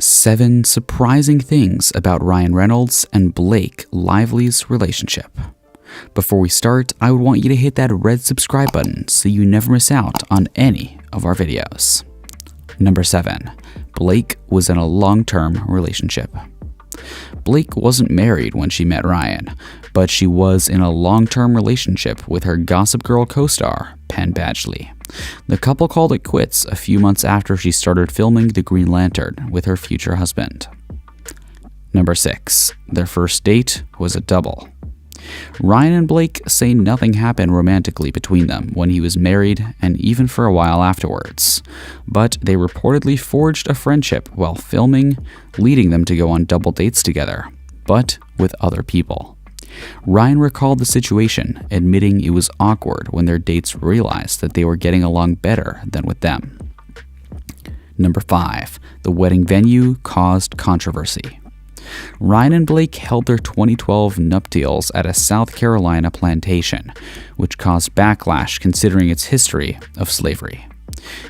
7 surprising things about Ryan Reynolds and Blake Lively's relationship. Before we start, I would want you to hit that red subscribe button so you never miss out on any of our videos. Number 7. Blake was in a long-term relationship. Blake wasn't married when she met Ryan, but she was in a long-term relationship with her Gossip Girl co-star, Penn Badgley. The couple called it quits a few months after she started filming The Green Lantern with her future husband. Number 6. Their first date was a double. Ryan and Blake say nothing happened romantically between them when he was married and even for a while afterwards, but they reportedly forged a friendship while filming, leading them to go on double dates together, but with other people. Ryan recalled the situation, admitting it was awkward when their dates realized that they were getting along better than with them. Number 5. The wedding venue caused controversy. Ryan and Blake held their 2012 nuptials at a South Carolina plantation, which caused backlash considering its history of slavery.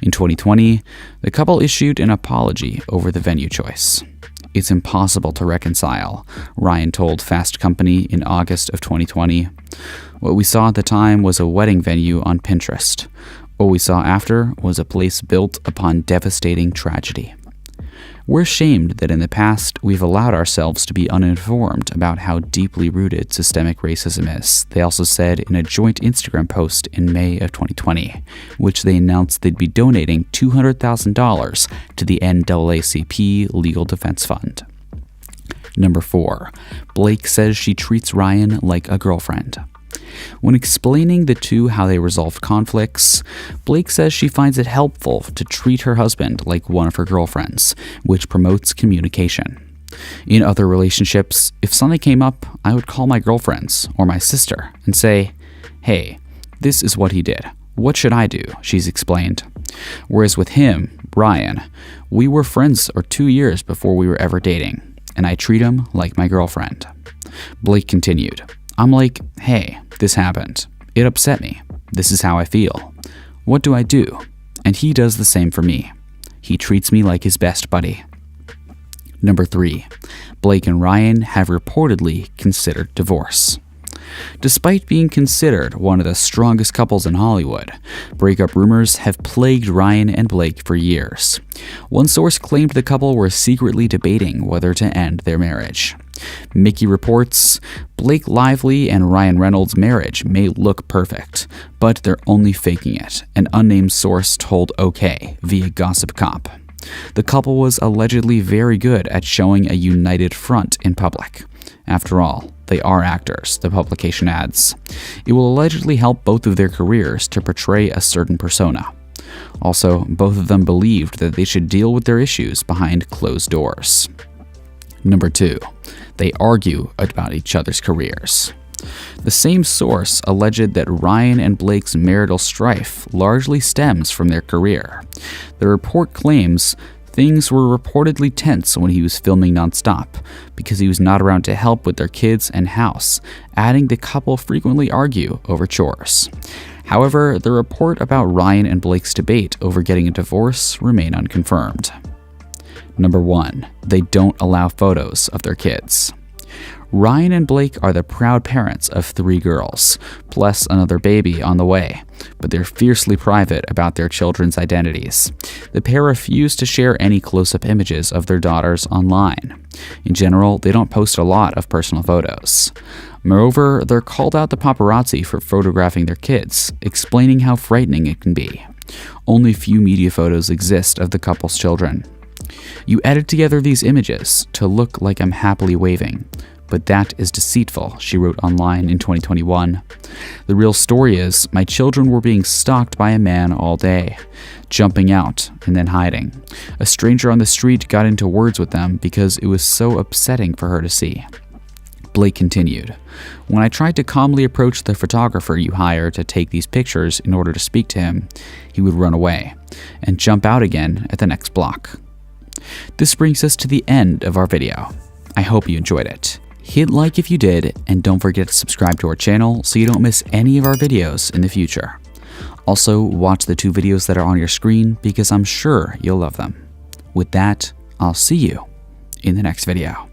In 2020, the couple issued an apology over the venue choice. "It's impossible to reconcile," Ryan told Fast Company in August of 2020. "What we saw at the time was a wedding venue on Pinterest. What we saw after was a place built upon devastating tragedy. We're ashamed that in the past we've allowed ourselves to be uninformed about how deeply rooted systemic racism is," they also said in a joint Instagram post in May of 2020, which they announced they'd be donating $200,000 to the NAACP Legal Defense Fund. Number 4. Blake says she treats Ryan like a girlfriend. When explaining the two how they resolved conflicts, Blake says she finds it helpful to treat her husband like one of her girlfriends, which promotes communication. "In other relationships, if something came up, I would call my girlfriends or my sister and say, 'Hey, this is what he did. What should I do?'" she's explained. Whereas with him, Ryan, we were friends for 2 years before we were ever dating, and I treat him like my girlfriend. Blake continued, "I'm like, hey, this happened. It upset me. This is how I feel. What do I do? And he does the same for me. He treats me like his best buddy." Number 3. Blake and Ryan have reportedly considered divorce. Despite being considered one of the strongest couples in Hollywood, breakup rumors have plagued Ryan and Blake for years. One source claimed the couple were secretly debating whether to end their marriage. Mickey reports, "Blake Lively and Ryan Reynolds' marriage may look perfect, but they're only faking it," an unnamed source told OK via Gossip Cop. The couple was allegedly very good at showing a united front in public. After all, they are actors, the publication adds. It will allegedly help both of their careers to portray a certain persona. Also, both of them believed that they should deal with their issues behind closed doors. Number 2. They argue about each other's careers. The same source alleged that Ryan and Blake's marital strife largely stems from their career. The report claims things were reportedly tense when he was filming nonstop because he was not around to help with their kids and house, adding the couple frequently argue over chores. However, the report about Ryan and Blake's debate over getting a divorce remain unconfirmed. Number 1. They don't allow photos of their kids. Ryan and Blake are the proud parents of 3 girls, plus another baby on the way, but they're fiercely private about their children's identities. The pair refuse to share any close-up images of their daughters online. In general, they don't post a lot of personal photos. Moreover, they're called out the paparazzi for photographing their kids, explaining how frightening it can be. Only few media photos exist of the couple's children. "You edit together these images to look like I'm happily waving, but that is deceitful," she wrote online in 2021. "The real story is my children were being stalked by a man all day, jumping out and then hiding. A stranger on the street got into words with them because it was so upsetting for her to see." Blake continued, "When I tried to calmly approach the photographer you hire to take these pictures in order to speak to him, he would run away and jump out again at the next block." This brings us to the end of our video. I hope you enjoyed it. Hit like if you did, and don't forget to subscribe to our channel so you don't miss any of our videos in the future. Also, watch the 2 videos that are on your screen because I'm sure you'll love them. With that, I'll see you in the next video.